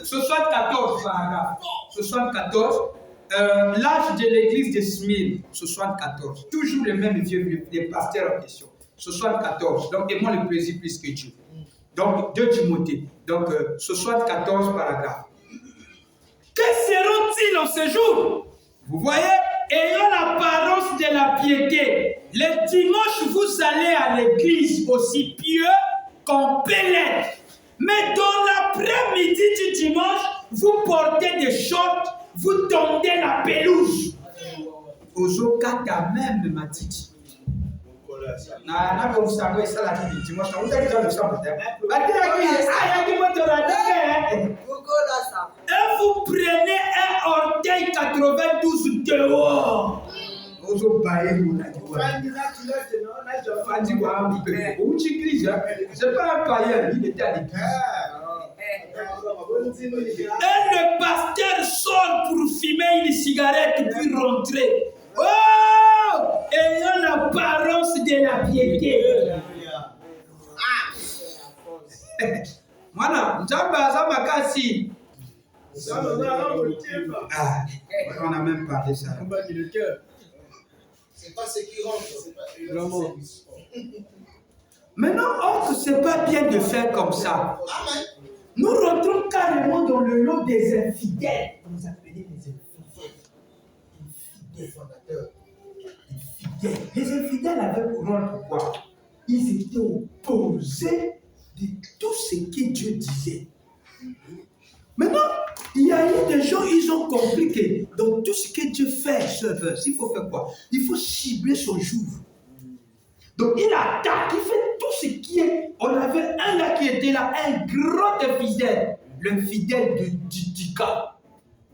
74 paragraphe. 74. L'âge de l'église de Smyrne, 74. Toujours les mêmes vieux, les pasteurs en question. 74. Donc, aimons le plaisir plus que Dieu. Donc, 2 Timothée. Donc, 74 paragraphes. Que seront-ils en ce jour? Vous voyez, ayant l'apparence de la piété, le dimanche, vous allez à l'église aussi pieux qu'on pénètre. Mais dans l'après-midi du dimanche, vous portez des shorts, vous tondez la pelouse. Ozoka ta même m'a dit. Na comme ça, ça la dit dimanche. On t'a dit dans le sang. Et vous prenez un orteil 92 dehors. C'est pas un païen, il était à l'église. Et le pasteur sort pour fumer une cigarette puis rentrer. Oh! Ayant l'apparence de la piété. Voilà, on n'a même pas de ça. C'est pas ce qui rentre, c'est pas vraiment. Maintenant, or, c'est pas bien de faire comme ça. Amen. Nous rentrons carrément dans le lot des infidèles. Vous appelez les infidèles. Infidèles. Les infidèles avaient pour rôle pourquoi? Ils étaient opposés de tout ce que Dieu disait. Maintenant, il y a eu des gens, ils ont compris que dans tout ce que Dieu fait, il faut faire quoi? Il faut cibler son jour. Donc il attaque, il fait tout ce qui est. On avait un là qui était là, un grand infidèle, le fidèle d'Itika.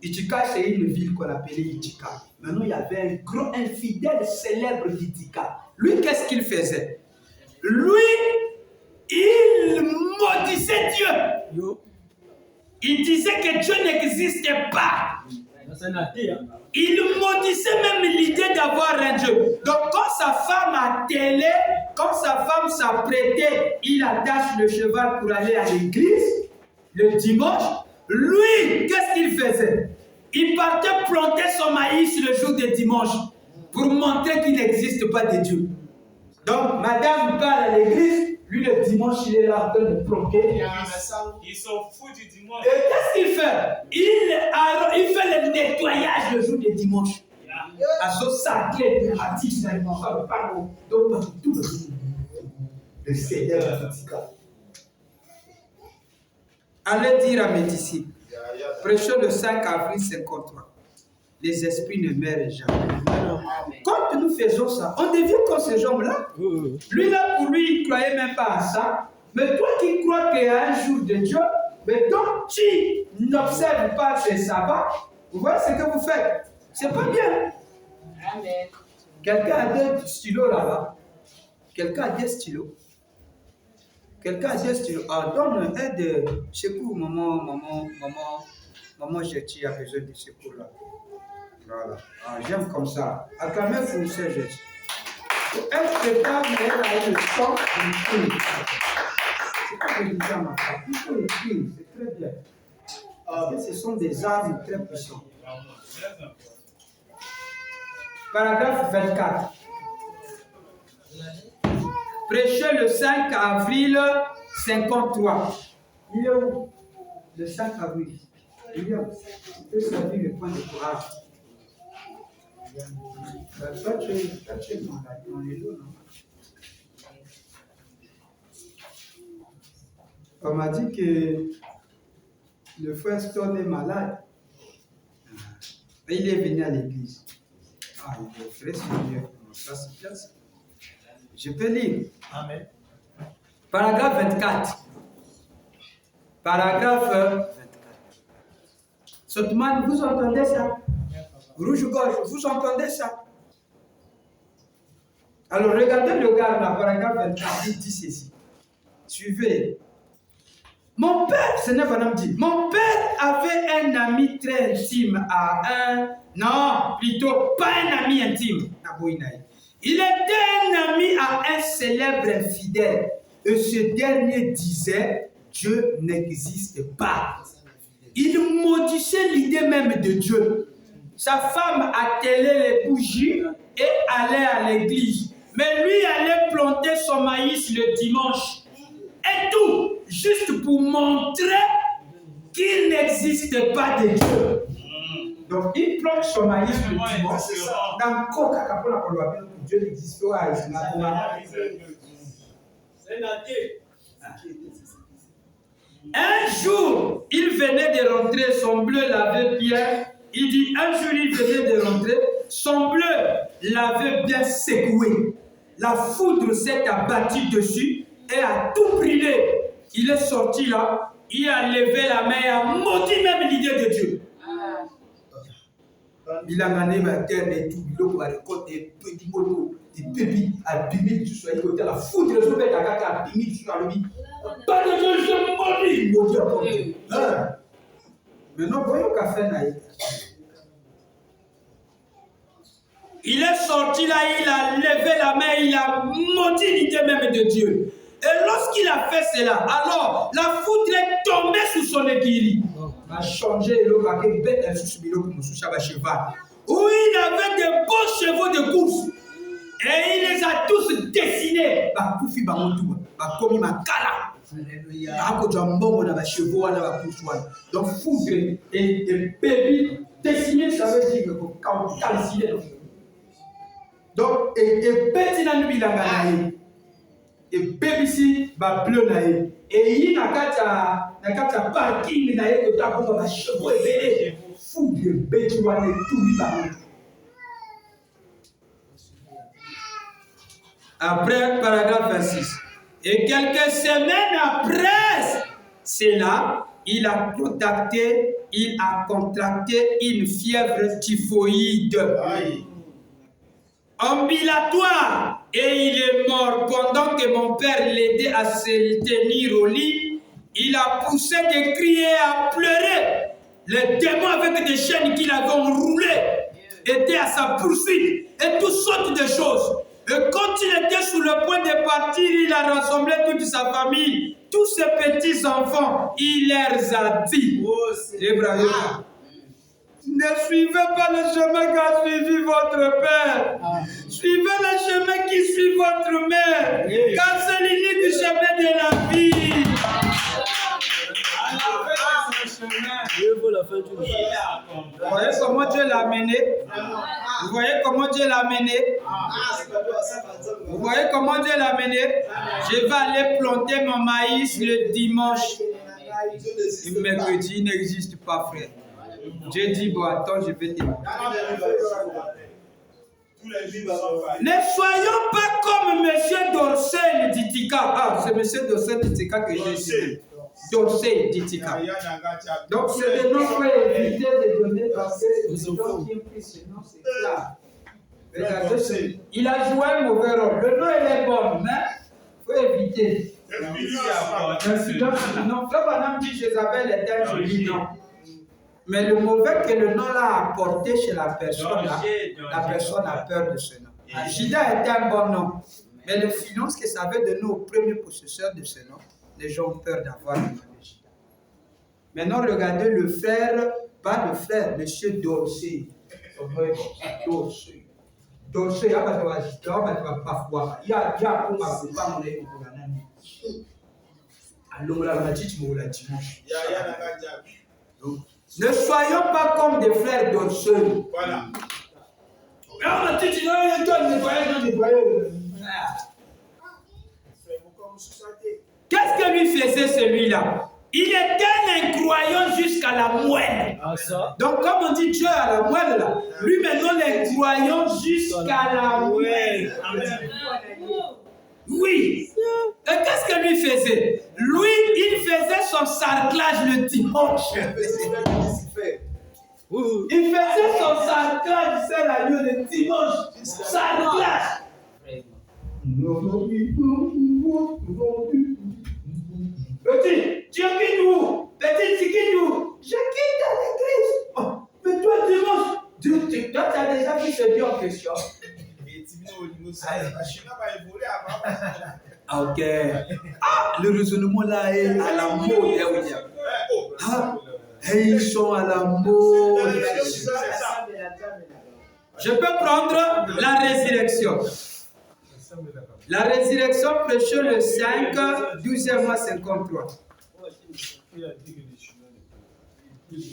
Itika, c'est une ville qu'on appelait Itika. Maintenant, il y avait un grand infidèle célèbre d'Itika. Lui, qu'est-ce qu'il faisait? Lui, il maudissait Dieu. Il disait que Dieu n'existait pas. Il maudissait même l'idée d'avoir un Dieu. Donc quand sa femme attellait, quand sa femme s'apprêtait, il attache le cheval pour aller à l'église le dimanche. Lui, qu'est-ce qu'il faisait? Il partait planter son maïs le jour du dimanche pour montrer qu'il n'existe pas de Dieu. Donc madame parle à l'église. Lui, le dimanche, il est là en train de planter. Ils s'en foutent du dimanche. Et qu'est-ce qu'il fait? Il fait le nettoyage le jour du dimanche. À ce sacré, à titre donc, tout le Seigneur Tika. Allez dire à mes disciples, prêchons le 5 avril 53. Les esprits ne meurent jamais. Quand nous faisons ça, on devient comme ces gens-là. Lui, là, pour lui, il ne croyait même pas à ça. Mais toi qui crois qu'il y a un jour de Dieu, mais donc tu n'observes pas ces sabbats, vous voyez ce que vous faites. C'est pas bien. Amen. Quelqu'un a des stylos là-bas. Quelqu'un a des stylos. Quelqu'un a des stylos. Ah, donne un de secours, maman, Jetty a besoin de secours là. Voilà. Ah, j'aime comme ça. Acclamez pour ce Jetty. Elle prépare, mais elle a le sang du crime. C'est pas que je dis à ma femme. Il faut le crime, c'est très bien. Parce que ce sont des armes très puissantes. Paragraphe 24. Prêché le 5 avril 53. Il est où? Le 5 avril. Il est où? Il peut servir le point de courage. Toi, tu es malade. On est là, non? On m'a dit que le frère Stone est malade. Et il est venu à l'église. Ah, il est très sérieux. Ça, c'est bien ça. Je peux lire. Amen. Paragraphe 24. Paragraphe 24. Sotman, vous entendez ça? Rouge-gorge, vous entendez ça? Alors, regardez le gars là, paragraphe 24, il dit ceci. Suivez. Mon père, Seigneur Vanam dit, mon père avait un ami très intime non, plutôt pas un ami intime. Il était un ami à un célèbre infidèle. Et ce dernier disait, Dieu n'existe pas. Il l'idée même de Dieu. Sa femme attelait les bougies et allait à l'église. Mais lui allait planter son maïs le dimanche. Et tout, juste pour montrer qu'il n'existe pas de Dieu. Donc, il plante son maïs le dimanche. Dans Coca, Dieu n'existe pas. Un jour, il venait de rentrer, son bleu l'avait bien. Il dit, un jour, il venait de rentrer, son bleu l'avait bien secoué. La foudre s'est abattue dessus et a tout brûlé. Il est sorti là, il a levé la main et a maudit même l'idée de Dieu. Il a mené ma terre et tout, il a récolté des petits motos, des pépis à 10 000 sur le côté. La foudre se met à 10 000 sur le lit. Pas de Dieu, je maudis encore. Maintenant, voyons qu'a fait Naïd. Il est sorti là, il a levé la main, il a maudit l'idée même de Dieu. Et lorsqu'il a fait cela, alors la foudre est tombée sous son aiguille. Il a changé le paquet bête et sous le cheval. Où il avait de beaux chevaux de course. Et il les a tous dessinés. Donc foudre et baby dessiné, ça veut dire que calciné. Donc, et petit na nuit la ganaï, et baby si ba bleu naï, et il n'a qu'à parking naï que t'as pour ma chevaux et bébé, fou de bébé ou aller tout vite. Après, paragraphe 26. Et quelques semaines après cela, il a contracté une fièvre typhoïde. Ambulatoire, et il est mort. Pendant que mon père l'aidait à se tenir au lit, il a poussé des cris et à pleurer. Les démons avec des chaînes qu'il avait enroulées étaient à sa poursuite et toutes sortes de choses. Et quand il était sur le point de partir, il a rassemblé toute sa famille, tous ses petits enfants. Il leur a dit, ne suivez pas le chemin qu'a suivi votre père. Suivez le chemin qui suit votre mère. Car c'est l'unique chemin de la vie. Vous voyez comment Dieu l'a mené? Vous voyez comment Dieu l'a mené? Vous voyez comment Dieu l'a mené? Je vais aller planter mon maïs le dimanche. Le mercredi n'existe pas, frère. Dieu dit, bon, attends, je vais te dire. Ne soyons pas comme M. Dorsey Ditika. Ah, c'est M. Dorsey Ditika que j'ai cité. Dorsey Ditika. Donc, c'est le nom qu'il faut éviter de donner parce que les gens qui ont pris ce nom, c'est clair. Regardez, il a joué un mauvais rôle. Le nom, il est bon, mais il faut éviter. Non, Frère Branham dit Jézabel est un joli nom. Mais le mauvais que le nom l'a apporté chez la personne a peur de ce nom. Judas est un bon nom. Mais le finance que ça avait donné au premier possesseur de ce nom, les gens ont peur d'avoir le nom de Judas. Maintenant, regardez le frère, pas le frère, monsieur Dorsey. Dorsey. Dorsey, il y a pas il y a ne soyons pas comme des frères Dorsey. Voilà. Qu'est-ce que lui faisait celui-là? Il était un incroyant jusqu'à la moelle. Donc, comme on dit Dieu à la moelle, là, lui maintenant l'incroyant jusqu'à la moelle. Oui. Et qu'est-ce que lui faisait? Lui, il faisait son sarclage le dimanche. Il faisait son sarclage, c'est la lieu le dimanche. Sarclage. Petit, tu quittes où? Petit, tu quittes où? Je quitte l'église. Oh, mais toi, dimanche, toi, tu as déjà vu ce Dieu en question. Ok. Ah, le raisonnement là est à la mode, William. Ah, Et ils sont à la mode. Je peux prendre la résurrection. La résurrection prêchée le 5, 12e mois 53.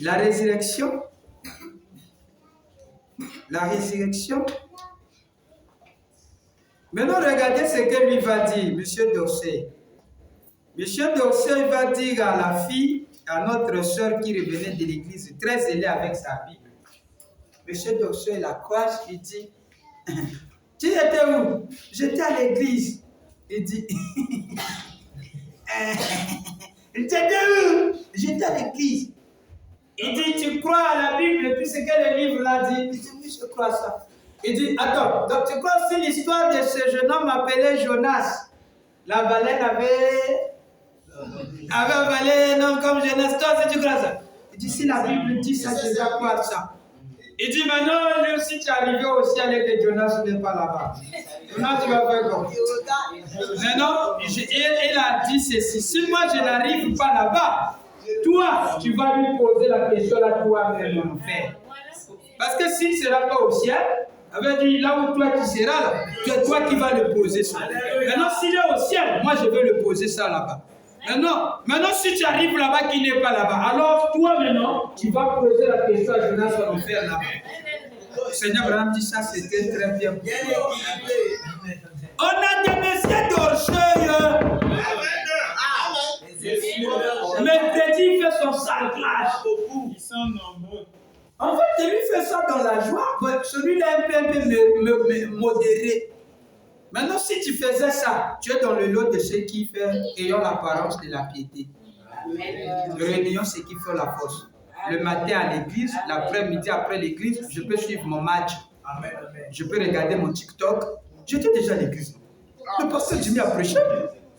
La résurrection. La résurrection. Maintenant, regardez ce que lui va dire, M. Dorsey. M. Dorsey va dire à la fille, à notre soeur qui revenait de l'église, très zélée avec sa Bible. M. Dorsey la croise, il dit, tu étais où? J'étais à l'église. Il dit, t'étais où? J'étais à l'église. Il dit, tu crois à la Bible et puis ce que le livre l'a dit? Il dit, oui, je crois à ça. Il dit, attends, donc tu crois aussi l'histoire de ce jeune homme appelé Jonas? La baleine avait avalé un homme comme Jonas. Toi, si tu crois ça? Il dit, si la Bible dit ça, je dois croire ça. Il dit, maintenant, lui aussi, tu es arrivé au ciel et que Jonas n'est pas là-bas. Maintenant, tu vas faire quoi? Maintenant, il a dit ceci, si moi, je n'arrive pas là-bas, toi, tu vas lui poser la question là, toi-même, mon frère. Parce que s'il ne sera pas au ciel, ça veut dire là où toi tu seras, là, c'est toi qui vas le poser ça. Maintenant, s'il est au ciel, moi je vais le poser ça là-bas. Maintenant, si tu arrives là-bas qui n'est pas là-bas, alors toi maintenant, tu vas poser la question à Jonas sur l'enfer là-bas. Le Seigneur Abraham dit ça, c'était très bien. On a des messieurs d'orgueil. Mercredi, il fait son sacrage. Ils sont nombreux. En fait, lui fait ça dans la joie, celui-là est un peu modéré. Maintenant, si tu faisais ça, tu es dans le lot de ceux qui ayant l'apparence de la piété. Réunion, c'est qui fait la force. Le matin à l'église, l'après-midi après l'église, je peux suivre mon match. Je peux regarder mon TikTok. J'étais déjà à l'église. Le pasteur Jimmy a prêché.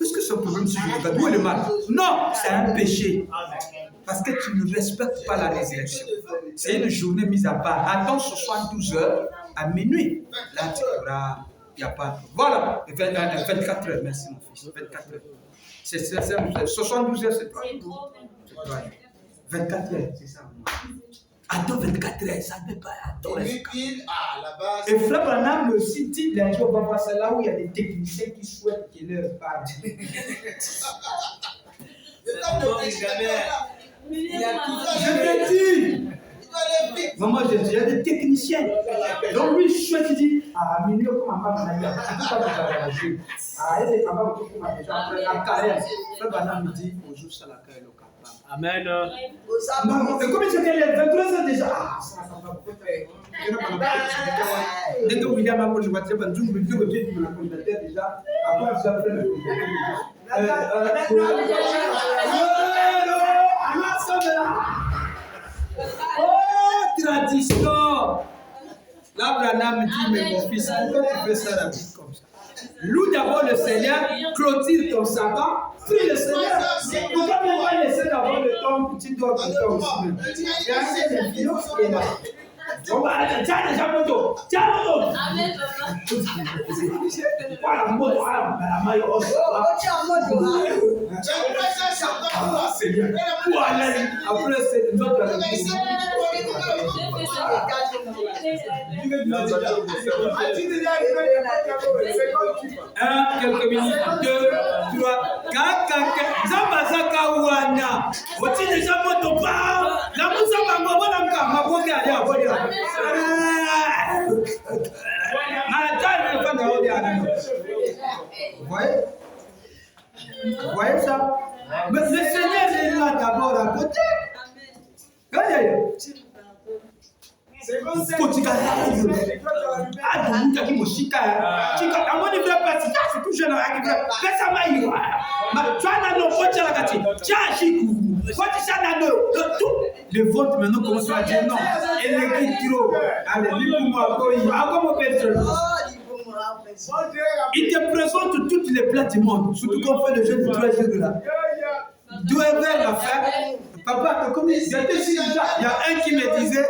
Est-ce que c'est un problème si je regarde? Où est le mal? Non, c'est un péché. Parce que tu ne respectes pas la résurrection. C'est une journée mise à part. Attends 72 heures à minuit. Là, tu pourras. Il n'y a pas. Voilà. 24 heures. Merci, mon fils. 24 heures. C'est 72 heures, c'est toi. 24 heures, c'est ça. Attends 24 heures, ça ne peut pas. Attends. Et Frère Branham aussi dit, les gens vont voir ça là où il y a des techniciens qui souhaitent qu'il leur parle. Je te dis, maman, je dis, il y a des techniciens. Donc lui, je suis dit, ah, milieu, comment on va me dire? Ah, il est capable de tout faire. La carrière. Frère Branham me dit, bonjour, ça la carrière. Amen. Non, mais comme il se fait les 23 ans déjà. Ah, ça va pas. Dès que William a dit, je vais te dire, je vais te dire déjà. Après, ça fait le. Oh, tradition! Là, Branham me dit, mais mon fils, pourquoi tu fais ça la vie comme ça? Loue d'abord le Seigneur, clôture ton sabbat, prie le Seigneur. Pourquoi ne pas laisser d'abord le temps que tu dois faire aussi? Il y a un des vidéos qui est là. On va aller, tiens déjà moto, tiens moto. Amen, papa. Voilà, moto, voilà, la maillot. Oh, tiens moto. Seigneur. Voilà, après c'est notre un, quelques minutes, 2, 3, 4, Zambazaka Wana. Voici déjà moto pas. La moussa ma boga ya boga. Vous voyez ça? Mais le Seigneur est là d'abord à côté. Le ventre maintenant commence à dire non. Et l'écrit trop. Allez, il te présente toutes les plats du monde, surtout qu'on fait le jeu de 3 jours là. D'où est la fête? Papa, comme il y a un qui me disait.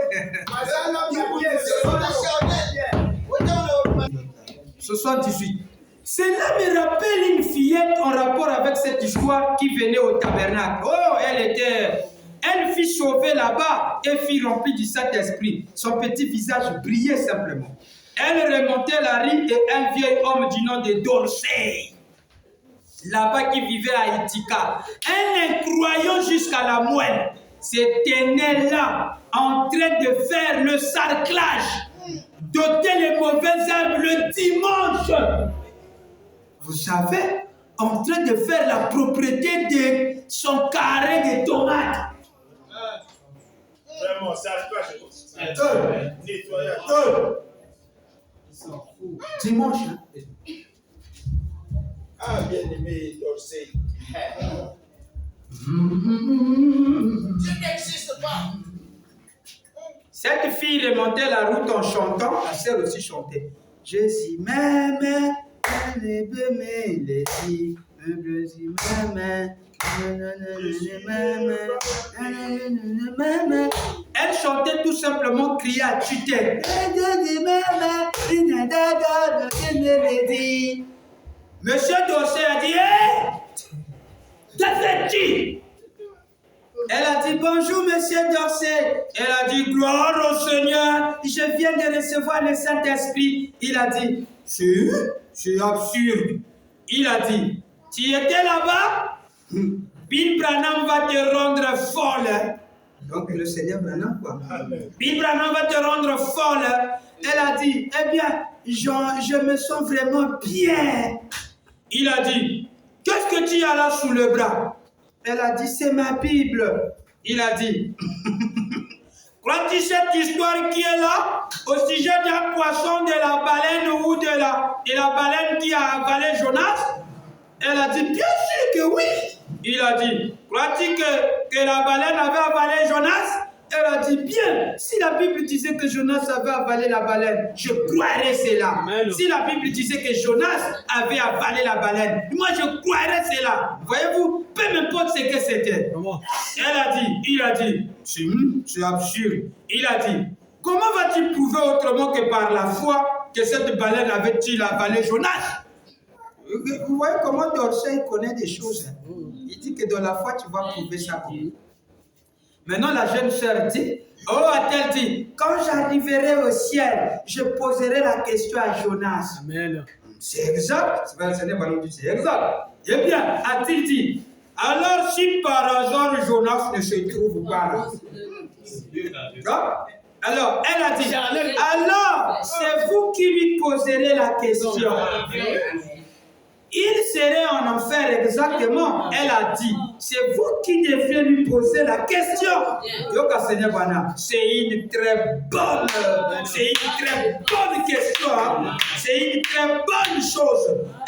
78. Cela me rappelle une fillette en rapport avec cette histoire qui venait au tabernacle. Oh, elle Elle fut sauvée là-bas et fut remplie du Saint-Esprit. Son petit visage brillait simplement. Elle remontait la rue et un vieil homme du nom de Dorsey, là-bas qui vivait à Ithaca, un incroyant jusqu'à la moelle, se tenait là en train de faire le sarclage, d'ôter les mauvaises herbes le dimanche. Vous savez, en train de faire la propriété de son carré de tomates. Vraiment, ça se passe. Nettoyage. Dimanche. Ah, bien aimé, Dorsey. Tu n'existes pas. Cette fille remontait la route en chantant, la sœur aussi chantait. Je suis maman, elle chantait tout simplement, criait à tue-tête. Monsieur Dorsey a dit, hé, que fais-tu? Elle a dit, bonjour monsieur Dorsey. Elle a dit, gloire au Seigneur, je viens de recevoir le Saint-Esprit. Il a dit, c'est absurde. Il a dit, tu étais là-bas? Bill Branham va te rendre folle. Donc le Seigneur Branham, quoi. Bill Branham va te rendre folle. Elle a dit, eh bien, je me sens vraiment bien. Il a dit, qu'est-ce que tu as là sous le bras? Elle a dit, c'est ma Bible. Il a dit, crois-tu cette histoire qui est là au sujet d'un poisson, de la baleine ou de la baleine qui a avalé Jonas? Elle a dit, bien sûr que oui. Il a dit, crois-tu que la baleine avait avalé Jonas? Elle a dit, bien, si la Bible disait que Jonas avait avalé la baleine, je croirais cela. Amen. Si la Bible disait que Jonas avait avalé la baleine, moi je croirais cela. Voyez-vous, peu m'importe ce que c'était. Il a dit, c'est absurde. Il a dit, comment vas-tu prouver autrement que par la foi que cette baleine avait-il avalé Jonas? Vous voyez comment Dorsey connaît des choses. Il dit que dans la foi, tu vas prouver ça. Maintenant, la jeune sœur dit, a-t-elle dit, quand j'arriverai au ciel, je poserai la question à Jonas. Amen. C'est exact. C'est exact. Eh bien, a-t-il dit, alors si par hasard Jonas ne se trouve pas là. Alors, elle a dit, alors c'est vous qui lui poserez la question. Il serait en enfer exactement. Elle a dit, c'est vous qui devez lui poser la question. C'est une très bonne question. C'est une très bonne chose.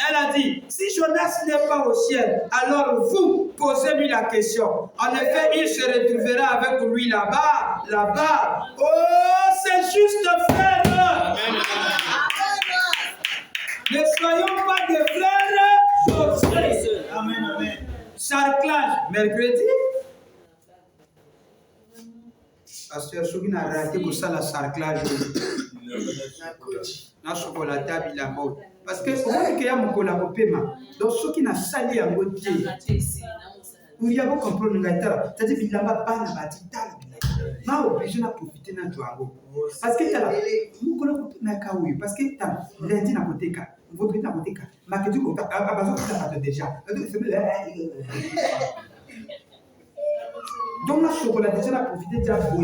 Elle a dit, si Jonas n'est pas au ciel, alors vous posez-lui la question. En effet, il se retrouvera avec lui là-bas. Oh, c'est juste frère. Ne soyons pas des frères. Amen. Sarclage, mercredi. Pasteur Sougin a raté pour ça la sarclage. Na chocolat il a mort. Parce que on voit qu'il y a mon collaborateur. Donc ceux qui n'a sali en beauté. Vous y avez compris le gars. C'est-à-dire qu'il n'a pas la bâtisse. Non, obligé de profiter de notre parce que tu as parce que tu as lundi na koteka, vendredi na koteka, mercredi koteka, à déjà. Donc la chocolat déjà la profiter de la parce que